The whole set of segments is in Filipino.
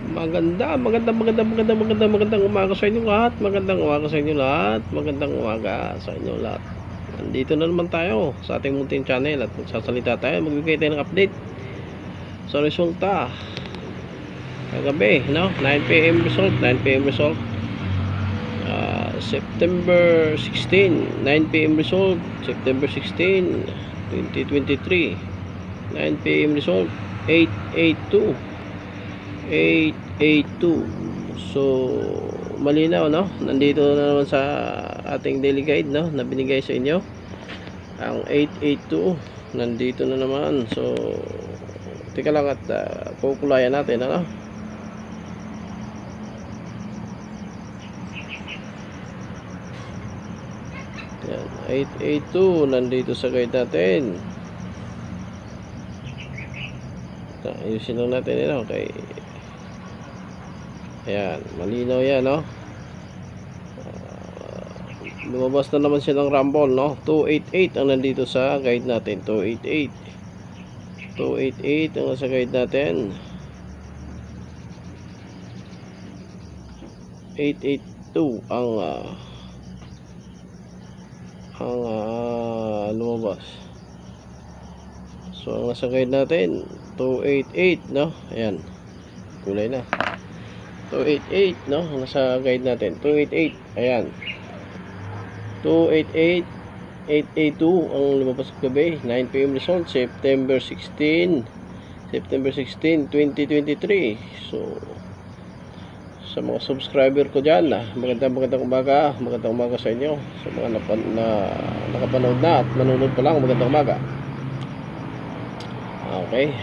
Magandang umaga sa inyo lahat. Magandang umaga sa inyo lahat. Magandang umaga sa inyo lahat. Nandito na naman tayo sa ating munting channel at magsasalita tayo, magbigay tayo ng update sa resulta kagabi, no? 9 PM result, 9 PM result. September 16, 9 PM result, September 16, 2023. 9 PM result, 882. 882. So malinaw, no? Nandito na naman sa ating daily guide, no, na binigay sa inyo. Ang 882 nandito na naman. So tika lang at kukulayan natin, ano? Yan, 882 nandito sa guide natin. Ayusin lang natin yun, okay. Ayan, malinaw yan, no? Lumabas na naman siya ng rumble, no? 288 ang nandito sa guide natin. 288 ang nasa guide natin. 882 ang lumabas. So ang nasa guide natin 288, no? Ayan, kulay na 288, no? Ang nasa guide natin 288. Ayan, 288, 882 ang lumabas kagabi. 9 PM result, September 16, 2023. So sa mga subscriber ko dyan, magandang umaga. Magandang umaga sa inyo. Sa mga nakapanood na at nanonood pa lang, magandang umaga. Okay,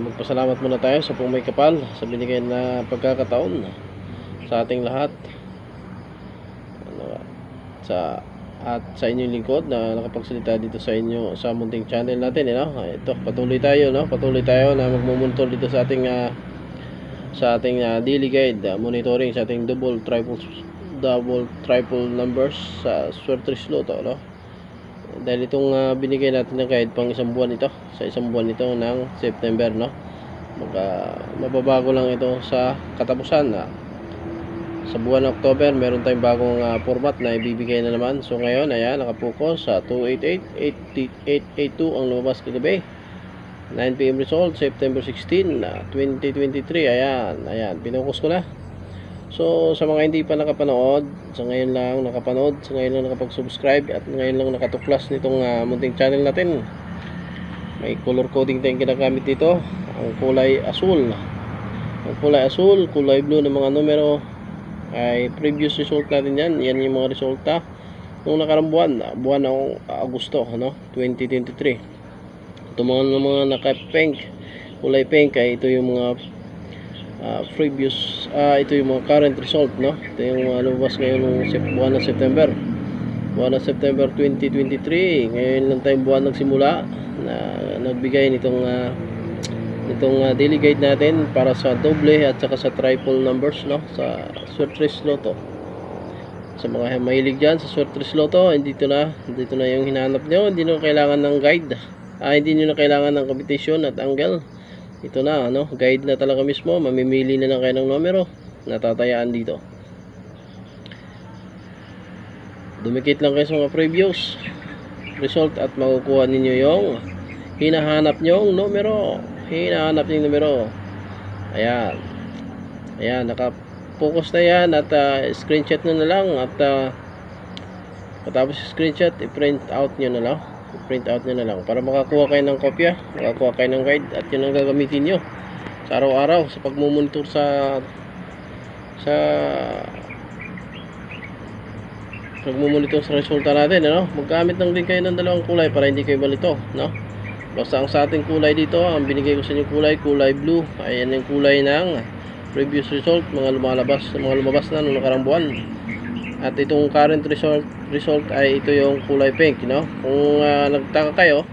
magpasalamat muna tayo sa pong may kapal sa binigay na pagkakataon sa ating lahat, at sa inyong lingkod na nakapagsalita dito sa inyo sa munting channel natin, no? Ito, patuloy tayo na magmumonitor dito sa ating daily guide, monitoring sa ating double triple numbers sa Swertres Lotto, no? Dahil itong binigay natin na guide pang isang buwan ito, sa isang buwan ito ng September, no? Mababago lang ito sa katapusan. Sa buwan ng October meron tayong bagong format na ibibigay na naman. So ngayon, ayan, nakapokus sa 288, 882 ang lumabas kagabi. 9 PM result, September 16, 2023. Ayan, pinukus ko na. So sa mga hindi pa nakapanood, sa ngayon lang nakapanood, sa ngayon lang nakapag-subscribe, at ngayon lang nakatuklas nitong munting channel natin, may color coding tayong ginagamit dito. Ang kulay asul, kulay blue ng mga numero ay previous result natin yan. Yan yung mga resulta nung nakarang buwan ng Agosto, no? 2023. Ito mga naka-pink, kulay pink, ay ito yung mga previous, ito yung mga current result, no? Ito yung lumabas ngayon ng buwan ng September 2023. Ngayon lang tayong buwan nagsimula na nagbigay nitong daily guide natin para sa doble at saka sa triple numbers, no? Sa Swertres Lotto. Sa mga mahilig dyan sa Swertres Lotto, dito na yung hinahanap nyo. Hindi nyo kailangan ng guide, hindi nyo na kailangan ng competition at angle. Ito na, ano, guide na talaga mismo. Mamimili na lang kayo ng numero na tatayaan dito. Dumikit lang kayo sa mga previous result at makukuha ninyo yung hinahanap nyong numero. Ayan, naka-focus na yan, at screenshot na lang, at patapos screenshot, i-print out nyo na lang para makakuha kayo ng kopya, makakuha kayo ng guide, at yun ang gagamitin nyo sa araw-araw sa pagmumonitor sa resulta natin, no? Maggamit lang din kayo ng dalawang kulay para hindi kayo malito, no? Basta ang sa ating kulay dito, ang binigay ko sa inyo kulay blue. Ayan yung kulay ng previous result, mga lumabas na noong nakarang buwan. At itong current result ay ito yung kulay pink, no? Kung nagtaka kayo,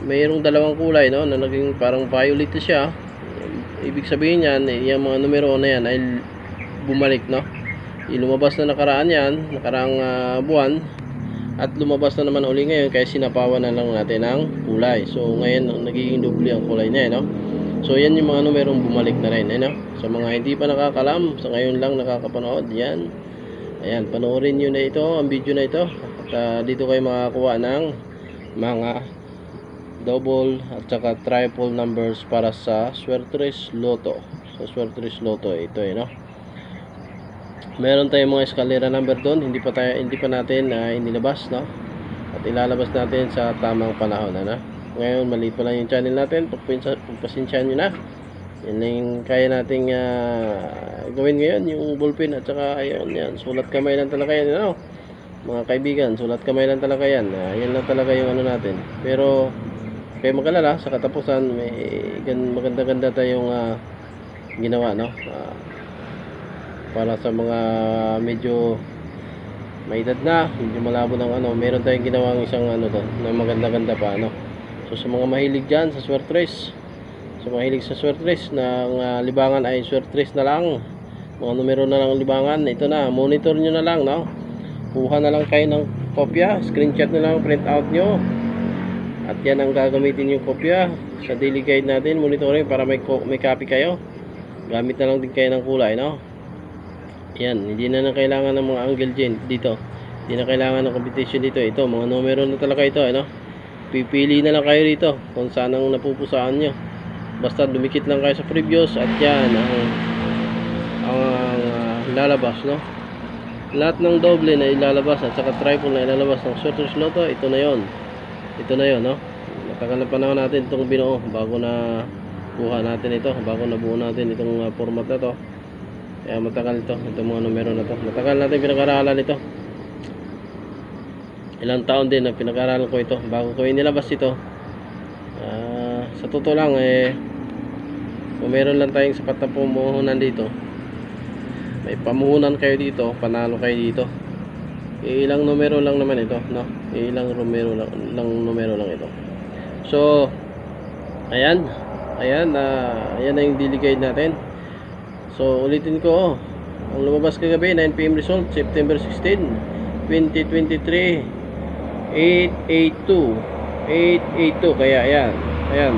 mayroong dalawang kulay, no, na naging parang violet siya. Ibig sabihin yan, yung mga numero na yan ay bumalik, no? Lumabas na nakaraan yan, nakarang buwan, at lumabas na naman uli ngayon, kaya sinapawan na lang natin ang kulay. So ngayon nagiging doble ang kulay niya, no? So yan yung mga numerong bumalik na rin, ano? Sa mga hindi pa nakakalam, sa ngayon lang nakakapanood, yan. Ayan, panoorin nyo na ito, ang video na ito. At dito kayo makakuha ng mga double at saka triple numbers para sa Swertres Lotto. Sa Swertres Lotto ito, no? Meron tayong mga eskalera number doon, hindi pa natin inilabas, no? At ilalabas natin sa tamang panahon, ano? Ngayon maliit pa lang yung channel natin, pagpasensyahan nyo na. Yan lang yung kaya nating gawin ngayon, yung ballpen at saka ayun, yan, sulat kamay lang talaga yan, ano? Mga kaibigan, sulat kamay lang talaga yan. Yan lang talaga yung ano natin. Pero kayo magalala, sa katapusan may maganda-ganda tayong ginawa, no? Para sa mga medyo may edad na, medyo malabo ng ano, meron tayong ginawang isang ano doon, na maganda-ganda pa, ano. So sa mga mahilig dyan sa Swertres, sa mga mahilig sa Swertres ng libangan ay Swertres na lang, mga numero na lang libangan, ito na, monitor nyo na lang, no? Kuha na lang kayo ng kopya, screenshot na lang, print out nyo, at yan ang gagamitin yung kopya sa daily guide natin, monitoring, para may copy kayo. Gamit na lang din kayo ng kulay, no? Yan, hindi na kailangan ng mga angle dito, hindi na kailangan ng competition dito. Ito, mga numero na talaga ito, ano? Pipili na lang kayo dito kung saan ang napupusaan nyo, basta dumikit lang kayo sa previous, at yan ang lalabas, no? Lahat ng doble na ilalabas at saka triple na ilalabas ng Swertres Lotto, ito na yon, no? Matagal na panahon natin itong binuo bago na kuha natin ito, bago nabuo natin itong format na to. Kaya matagal itong mga numero na to, matagal natin pinag-aralan ito. Ilang taon din na pinag-aralan ko ito bago ko inilabas ito. Sa totoo lang kung meron lang tayong sapat na pumuhunan dito, may pamuhunan kayo dito, panalo kayo dito. Ilang numero lang naman ito, no? Ilang numero lang ito. So ayan ayan na yung daily guide natin. So ulitin ko, ang lumabas kagabi 9 PM result, September 16, 2023, 882. Kaya ayan,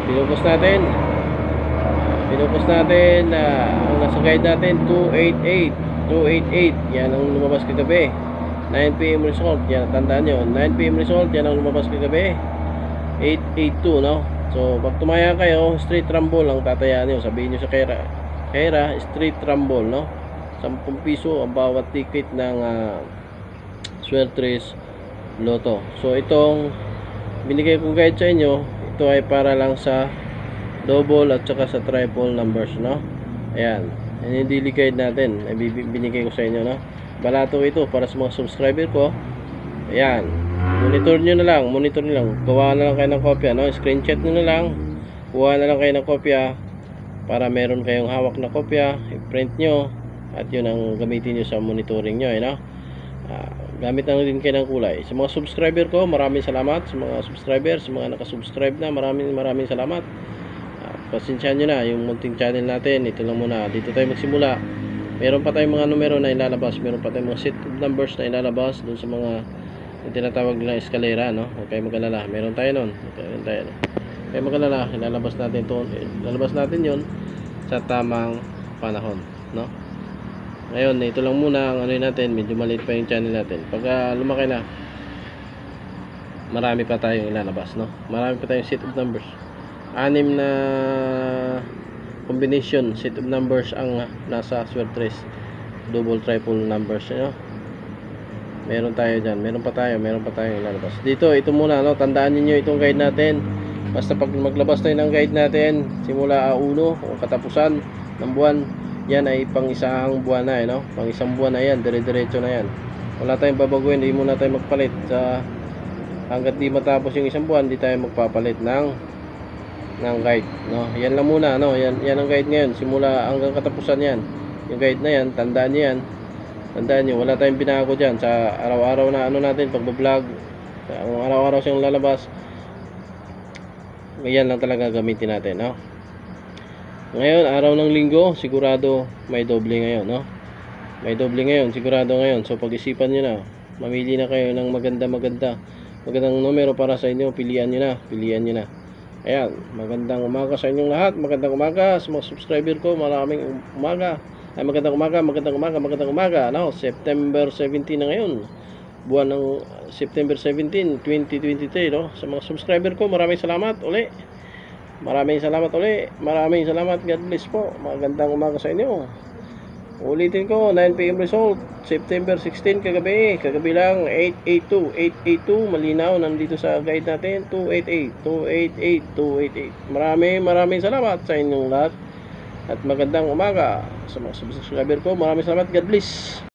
pinupost natin ang nasa guide natin 288. Yan ang lumabas kagabi, 9 PM result. Yan, tandaan nyo, 9 PM result, yan ang lumabas kagabi, 882, no? So pag tumaya kayo, straight rumble ang tatayaan nyo. Sabihin nyo sa Kera straight rumble, no? 10 piso ang bawat ticket ng Swertres Lotto. So itong binigay kong guide sa inyo, ito ay para lang sa double at saka sa triple numbers, no? Ayan, yan yung daily guide natin ay binigay ko sa inyo, no? Balato ito para sa mga subscriber ko. Ayan, monitor nyo na lang, gawa na lang kayo ng kopya, no? Screenshot nyo na lang, kuha na lang kayo ng kopya para meron kayong hawak na kopya, i-print nyo, at yun ang gamitin nyo sa monitoring nyo, no? Gamit na din kayo ng kulay. Sa mga subscriber ko, maraming salamat. Sa mga subscriber, sa mga nakasubscribe na, maraming salamat. Pasensyahan nyo na yung munting channel natin, ito lang muna, dito tayo magsimula. Meron pa tayong mga numero na ilalabas, meron pa tayong mga set of numbers na ilalabas dun sa mga yung tinatawag nilang eskalera, no? Huwag kayo mag-alala, meron tayo nun, kaya mag-alala, ilalabas natin yun sa tamang panahon, no? Ngayon, ito lang muna ang ano natin, medyo maliit pa yung channel natin. Pag lumaki na, marami pa tayong ilalabas, no? Marami pa tayong set of numbers. 6 na combination set of numbers ang nasa Swertres double triple numbers, no? Meron tayo dyan, meron pa tayong ilalabas dito. Ito muna, no? Tandaan niyo itong guide natin. Basta pag maglabas tayo ng guide natin simula uno o katapusan ng buwan, yan ay pang isang buwan na, no? Pang isang buwan na yan, dire-diretso na yan. Wala tayong babaguhin, hindi muna tayo magpalit hanggat di matapos yung isang buwan, di tayo magpapalit ng guide, no? Yan lang muna, no? Yan ang guide ngayon, simula hanggang katapusan yan. Yung guide na yan, tandaan niyo yan. Tandaan niyo, wala tayong binago diyan sa araw-araw na ano natin pagbo-vlog. Ang araw-araw siyang lalabas. Yan lang talaga gamitin natin, no? Ngayon, araw ng linggo, sigurado may doble ngayon, no? May doble ngayon, sigurado ngayon. So pag-isipan niyo na, mamili na kayo ng magandang numero para sa inyo, pilian niyo na. Ayan, magandang umaga sa inyong lahat. Magandang umaga sa mga subscriber ko. Maraming umaga. Ay, magandang umaga. Ano, September 17 na ngayon. Buwan ng September 17, 2023, no? Sa mga subscriber ko, maraming salamat uli. Maraming salamat. God bless po. Magandang umaga sa inyo. Ulitin ko, 9 PM result, September 16 kagabi lang, 882, malinaw, nandito sa guide natin, 288. Maraming salamat sa inyong lahat, at magandang umaga sa mga subscriber ko, maraming salamat, God bless.